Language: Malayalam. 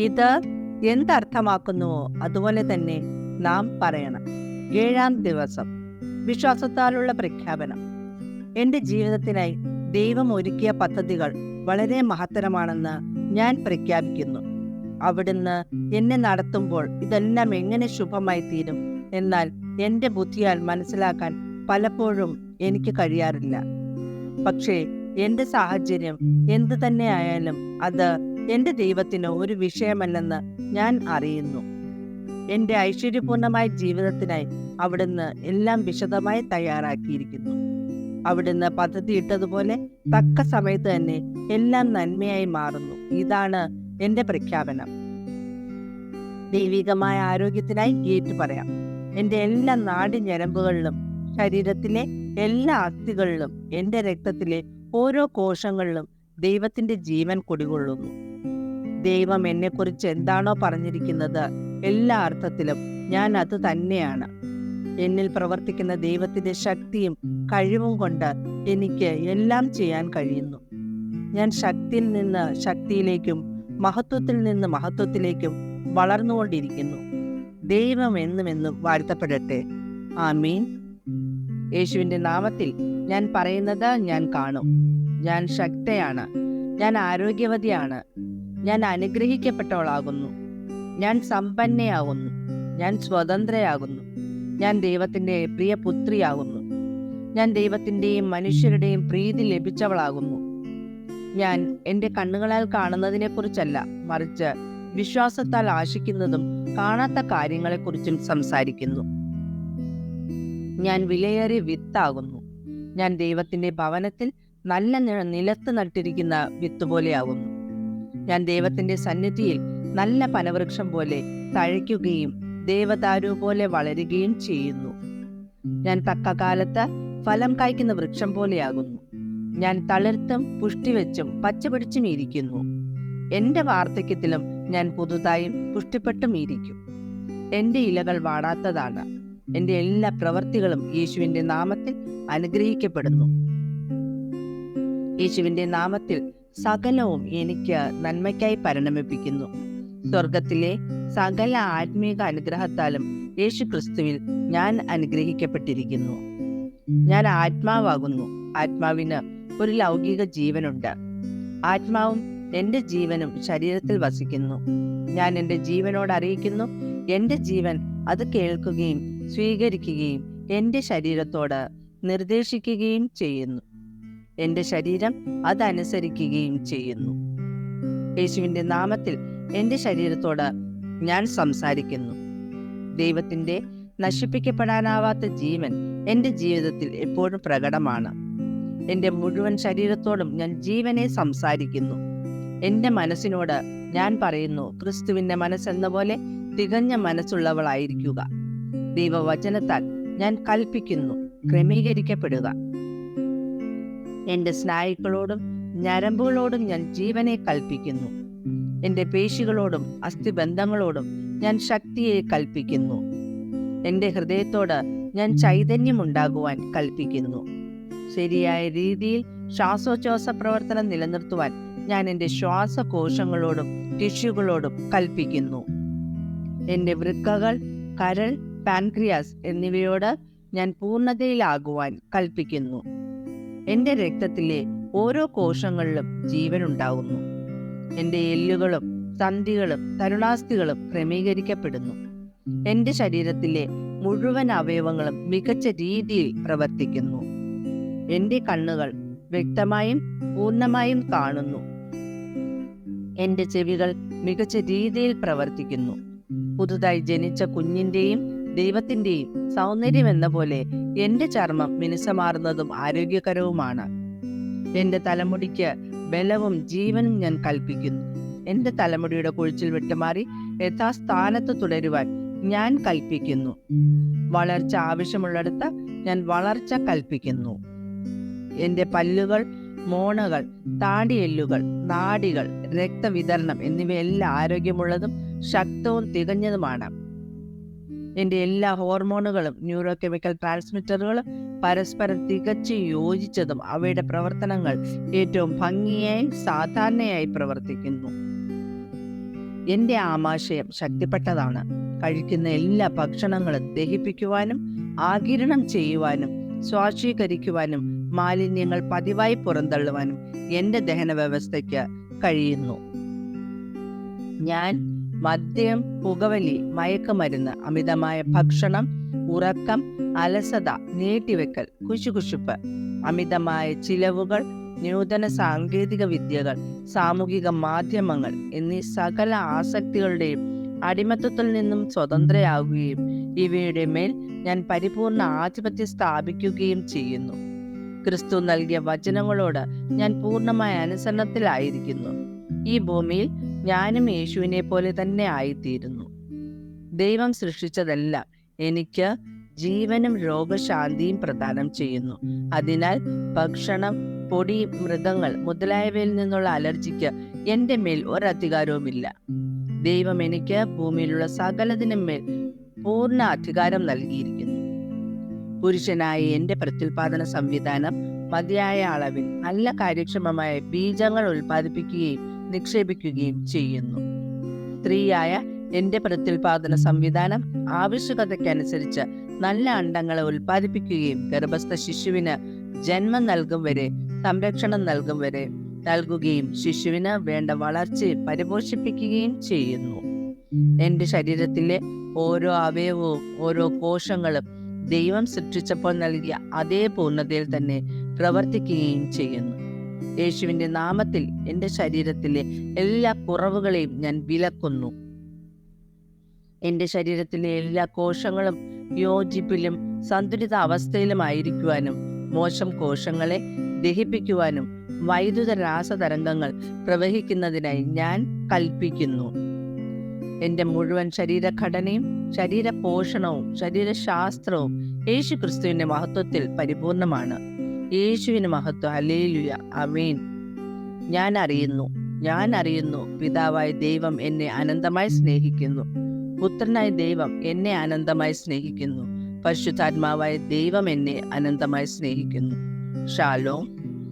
ഇത് എന്തർത്ഥമാക്കുന്നുവോ അതുപോലെ തന്നെ നാം പറയണം. 7-ാം ദിവസം വിശ്വാസത്താലുള്ള പ്രഖ്യാപനം. എൻ്റെ ജീവിതത്തിനായി ദൈവം ഒരുക്കിയ പദ്ധതികൾ വളരെ മഹത്തരമാണെന്ന് ഞാൻ പ്രഖ്യാപിക്കുന്നു. അവിടുന്ന് എന്നെ നടത്തുമ്പോൾ ഇതെല്ലാം എങ്ങനെ ശുഭമായി തീരും എന്നാൽ എൻ്റെ ബുദ്ധിയാൽ മനസ്സിലാക്കാൻ പലപ്പോഴും എനിക്ക് കഴിയാറില്ല. പക്ഷേ എൻ്റെ സാഹചര്യം എന്തു തന്നെ ആയാലും അത് എൻ്റെ ദൈവത്തിന് ഒരു വിഷയമല്ലെന്ന് ഞാൻ അറിയുന്നു. എൻ്റെ ഐശ്വര്യപൂർണമായ ജീവിതത്തിനായി അവിടുന്ന് എല്ലാം വിശദമായി തയ്യാറാക്കിയിരിക്കുന്നു. അവിടുന്ന് പദ്ധതിയിട്ടതുപോലെ തക്ക സമയത്ത് തന്നെ എല്ലാം നന്മയായി മാറുന്നു. ഇതാണ് എൻ്റെ പ്രഖ്യാപനം. ദൈവികമായ ആരോഗ്യത്തിനായി ഏറ്റു പറയാം. എൻ്റെ എല്ലാ നാഡിഞരമ്പുകളിലും, ശരീരത്തിലെ എല്ലാ അസ്ഥികളിലും, എൻ്റെ രക്തത്തിലെ ഓരോ കോശങ്ങളിലും ദൈവത്തിൻ്റെ ജീവൻ കുടികൊള്ളുന്നു. ദൈവം എന്നെക്കുറിച്ച് എന്താണോ പറഞ്ഞിരിക്കുന്നത് എല്ലാ അർത്ഥത്തിലും ഞാൻ അത് തന്നെയാണ്. എന്നിൽ പ്രവർത്തിക്കുന്ന ദൈവത്തിൻ്റെ ശക്തിയും കഴിവും കൊണ്ട് എനിക്ക് എല്ലാം ചെയ്യാൻ കഴിയുന്നു. ഞാൻ ശക്തിയിൽ നിന്ന് ശക്തിയിലേക്കും മഹത്വത്തിൽ നിന്ന് മഹത്വത്തിലേക്കും വളർന്നുകൊണ്ടിരിക്കുന്നു. ദൈവം എന്നും വാഴ്ത്തപ്പെടട്ടെ. ആമീൻ. യേശുവിൻ്റെ നാമത്തിൽ ഞാൻ പറയുന്നത് ഞാൻ കാണും. ഞാൻ ശക്തയാണ്. ഞാൻ ആരോഗ്യവതിയാണ്. ഞാൻ അനുഗ്രഹിക്കപ്പെട്ടവളാകുന്നു. ഞാൻ സമ്പന്നയാകുന്നു. ഞാൻ സ്വതന്ത്രയാകുന്നു. ഞാൻ ദൈവത്തിൻ്റെ പ്രിയ പുത്രിയാകുന്നു. ഞാൻ ദൈവത്തിൻ്റെയും മനുഷ്യരുടെയും പ്രീതി ലഭിച്ചവളാകുന്നു. ഞാൻ എൻ്റെ കണ്ണുകളാൽ കാണുന്നതിനെക്കുറിച്ചല്ല, മറിച്ച് വിശ്വാസത്താൽ ആശിക്കുന്നതും കാണാത്ത കാര്യങ്ങളെക്കുറിച്ചും സംസാരിക്കുന്നു. ഞാൻ വിലയേറിയ വിത്താകുന്നു. ഞാൻ ദൈവത്തിൻ്റെ ഭവനത്തിൽ നല്ല നിലത്ത് നട്ടിരിക്കുന്ന വിത്ത് പോലെയാകുന്നു. ഞാൻ ദൈവത്തിൻ്റെ സന്നിധിയിൽ നല്ല പനവൃക്ഷം പോലെ തഴയ്ക്കുകയും ദേവദാരു പോലെ വളരുകയും ചെയ്യുന്നു. ഞാൻ തക്ക കാലത്ത് ഫലം കായ്ക്കുന്ന വൃക്ഷം പോലെയാകുന്നു. ഞാൻ തളിർത്തും പുഷ്ടിവെച്ചും പച്ചപിടിച്ചും ഇരിക്കുന്നു. എൻ്റെ വാർദ്ധക്യത്തിലും ഞാൻ പുതുതായും പുഷ്ടിപ്പെട്ടും ഇരിക്കും. എൻ്റെ ഇലകൾ വാടാത്തതാണ്. എൻ്റെ എല്ലാ പ്രവൃത്തികളും യേശുവിൻ്റെ നാമത്തിൽ അനുഗ്രഹിക്കപ്പെടുന്നു. യേശുവിൻ്റെ നാമത്തിൽ സകലവും എനിക്ക് നന്മയ്ക്കായി പരിണമിപ്പിക്കുന്നു. സ്വർഗത്തിലെ സകല ആത്മീക അനുഗ്രഹത്താലും യേശു ക്രിസ്തുവിൽ ഞാൻ അനുഗ്രഹിക്കപ്പെട്ടിരിക്കുന്നു. ഞാൻ ആത്മാവാകുന്നു. ആത്മാവിന് ഒരു ലൗകിക ജീവനുണ്ട്. ആത്മാവും എൻ്റെ ജീവനും ശരീരത്തിൽ വസിക്കുന്നു. ഞാൻ എൻ്റെ ജീവനോട് അറിയിക്കുന്നു. എൻ്റെ ജീവൻ അത് കേൾക്കുകയും സ്വീകരിക്കുകയും എൻ്റെ ശരീരത്തോട് നിർദ്ദേശിക്കുകയും ചെയ്യുന്നു. എൻ്റെ ശരീരം അതനുസരിക്കുകയും ചെയ്യുന്നു. യേശുവിൻ്റെ നാമത്തിൽ എൻ്റെ ശരീരത്തോട് ഞാൻ സംസാരിക്കുന്നു. ദൈവത്തിൻ്റെ നശിപ്പിക്കപ്പെടാനാവാത്ത ജീവൻ എൻ്റെ ജീവിതത്തിൽ എപ്പോഴും പ്രകടമാണ്. എൻ്റെ മുഴുവൻ ശരീരത്തോടും ഞാൻ ജീവനെ സംസാരിക്കുന്നു. എൻ്റെ മനസ്സിനോട് ഞാൻ പറയുന്നു, ക്രിസ്തുവിൻ്റെ മനസ്സെന്ന പോലെ തികഞ്ഞ മനസ്സുള്ളവളായിരിക്കുക. ദൈവവചനത്താൽ ഞാൻ കൽപ്പിക്കുന്നു, ക്രമീകരിക്കപ്പെടുക. എൻ്റെ സ്നായുക്കളോടും ഞരമ്പുകളോടും ഞാൻ ജീവനെ കൽപ്പിക്കുന്നു. എൻ്റെ പേശികളോടും അസ്ഥിബന്ധങ്ങളോടും ഞാൻ ശക്തിയെ കൽപ്പിക്കുന്നു. എൻ്റെ ഹൃദയത്തോട് ഞാൻ ചൈതന്യമുണ്ടാകുവാൻ കൽപ്പിക്കുന്നു. ശരിയായ രീതിയിൽ ശ്വാസോച്ഛ്വാസ പ്രവർത്തനം നിലനിർത്തുവാൻ ഞാൻ എൻ്റെ ശ്വാസകോശങ്ങളോടും ടിഷ്യൂകളോടും കൽപ്പിക്കുന്നു. എൻ്റെ വൃക്കകൾ, കരൾ, പാൻക്രിയാസ് എന്നിവയോട് ഞാൻ പൂർണ്ണതയിലാകുവാൻ കൽപ്പിക്കുന്നു. എൻ്റെ രക്തത്തിലെ ഓരോ കോശങ്ങളിലും ജീവനുണ്ടാകുന്നു. എൻ്റെ എല്ലുകളും സന്ധികളും തരുണാസ്ഥികളും ക്രമീകരിക്കപ്പെടുന്നു. എൻ്റെ ശരീരത്തിലെ മുഴുവൻ അവയവങ്ങളും മികച്ച രീതിയിൽ പ്രവർത്തിക്കുന്നു. എൻ്റെ കണ്ണുകൾ വ്യക്തമായും പൂർണ്ണമായും കാണുന്നു. എൻ്റെ ചെവികൾ മികച്ച രീതിയിൽ പ്രവർത്തിക്കുന്നു. പുതുതായി ജനിച്ച കുഞ്ഞിൻ്റെയും ദൈവത്തിൻ്റെയും സൗന്ദര്യം എന്ന പോലെ എൻ്റെ ചർമ്മം മിനുസമാർന്നതും ആരോഗ്യകരവുമാണ്. എൻ്റെ തലമുടിക്ക് ബലവും ജീവനും ഞാൻ കൽപ്പിക്കുന്നു. എൻ്റെ തലമുടിയുടെ കൊഴിച്ചിൽ വിട്ടുമാറി യഥാസ്ഥാനത്ത് തുടരുവാൻ ഞാൻ കൽപ്പിക്കുന്നു. വളർച്ച ആവശ്യമുള്ളിടത്ത് ഞാൻ വളർച്ച കൽപ്പിക്കുന്നു. എൻ്റെ പല്ലുകൾ, മോണകൾ, താടിയെല്ലുകൾ, നാഡികൾ, രക്തവിതരണം എന്നിവയെല്ലാം ആരോഗ്യമുള്ളതും ശക്തവും തികഞ്ഞതുമാണ്. എൻ്റെ എല്ലാ ഹോർമോണുകളും ന്യൂറോ കെമിക്കൽ ട്രാൻസ്മിറ്ററുകളും പരസ്പരം തികച്ചു യോജിച്ചതും അവയുടെ പ്രവർത്തനങ്ങൾ ഏറ്റവും ഭംഗിയായി സാധാരണയായി പ്രവർത്തിക്കുന്നു. എൻ്റെ ആമാശയം ശക്തിപ്പെട്ടതാണ്. കഴിക്കുന്ന എല്ലാ ഭക്ഷണങ്ങളും ദഹിപ്പിക്കുവാനും ആഗിരണം ചെയ്യുവാനും സ്വാശീകരിക്കുവാനും മാലിന്യങ്ങൾ പതിവായി പുറന്തള്ളുവാനും എൻ്റെ ദഹന വ്യവസ്ഥയ്ക്ക് കഴിയുന്നു. ഞാൻ മദ്യം, പുകവലി, മയക്കുമരുന്ന്, അമിതമായ ഭക്ഷണം, ഉറക്കം, അലസത, നീട്ടിവെക്കൽ, കുശുകുശുപ്പ്, അമിതമായ ചിലവുകൾ, നൂതന സാങ്കേതിക വിദ്യകൾ, സാമൂഹിക മാധ്യമങ്ങൾ എന്നീ സകല ആസക്തികളുടെയും അടിമത്തത്തിൽ നിന്നും സ്വതന്ത്രയാകുകയും ഇവയുടെ മേൽ ഞാൻ പരിപൂർണ ആധിപത്യം സ്ഥാപിക്കുകയും ചെയ്യുന്നു. ക്രിസ്തു നൽകിയ വചനങ്ങളോട് ഞാൻ പൂർണ്ണമായ അനുസരണത്തിലായിരിക്കുന്നു. ഈ ഭൂമിയിൽ ഞാനും യേശുവിനെ പോലെ തന്നെ ആയിത്തീരുന്നു. ദൈവം സൃഷ്ടിച്ചതെല്ലാം എനിക്ക് ജീവനും രോഗശാന്തിയും പ്രദാനം ചെയ്യുന്നു. അതിനാൽ ഭക്ഷണം, പൊടി, മൃഗങ്ങൾ മുതലായവയിൽ നിന്നുള്ള അലർജിക്ക് എൻ്റെ മേൽ ഒരധികാരവുമില്ല. ദൈവം എനിക്ക് ഭൂമിയിലുള്ള സകലതിനും മേൽ പൂർണ്ണ അധികാരം നൽകിയിരിക്കുന്നു. പുരുഷനായ എൻ്റെ പ്രത്യുൽപാദന സംവിധാനം മതിയായ അളവിൽ നല്ല കാര്യക്ഷമമായ ബീജങ്ങൾ ഉൽപ്പാദിപ്പിക്കുകയും നിക്ഷേപിക്കുകയും ചെയ്യുന്നു. സ്ത്രീയായ എൻ്റെ പ്രത്യുൽപാദന സംവിധാനം ആവശ്യകതയ്ക്കനുസരിച്ച് നല്ല അണ്ടങ്ങളെ ഉൽപ്പാദിപ്പിക്കുകയും ഗർഭസ്ഥ ശിശുവിന് ജന്മം നൽകും വരെ, സംരക്ഷണം നൽകും വരെ നൽകുകയും ശിശുവിന് വേണ്ട വളർച്ചയിൽ പരിപോഷിപ്പിക്കുകയും ചെയ്യുന്നു. എൻ്റെ ശരീരത്തിലെ ഓരോ അവയവവും ഓരോ കോശങ്ങളും ദൈവം സൃഷ്ടിച്ചപ്പോൾ നൽകിയ അതേ പൂർണ്ണതയിൽ തന്നെ പ്രവർത്തിക്കുകയും ചെയ്യുന്നു. യേശുവിൻ്റെ നാമത്തിൽ എൻ്റെ ശരീരത്തിലെ എല്ലാ കുറവുകളെയും ഞാൻ വിലക്കുന്നു. എൻ്റെ ശരീരത്തിലെ എല്ലാ കോശങ്ങളും യോജിപ്പിലും സന്തുലിത അവസ്ഥയിലുമായിരിക്കുവാനും മോശം കോശങ്ങളെ ദഹിപ്പിക്കുവാനും വൈദ്യുത രാസതരംഗങ്ങൾ പ്രവഹിക്കുന്നതിനായി ഞാൻ കൽപ്പിക്കുന്നു. എൻ്റെ മുഴുവൻ ശരീരഘടനയും ശരീരപോഷണവും ശരീരശാസ്ത്രവും യേശു ക്രിസ്തുവിൻ്റെ മഹത്വത്തിൽ പരിപൂർണമാണ്. യേശുവിന് മഹത്വം. ഹല്ലേലൂയ, ആമേൻ. ഞാൻ അറിയുന്നു പിതാവായ ദൈവം എന്നെ അനന്തമായി സ്നേഹിക്കുന്നു. പുത്രനായ ദൈവം എന്നെ അനന്തമായി സ്നേഹിക്കുന്നു. പരിശുദ്ധാത്മാവായ ദൈവം എന്നെ അനന്തമായി സ്നേഹിക്കുന്നു. ഷാലോം.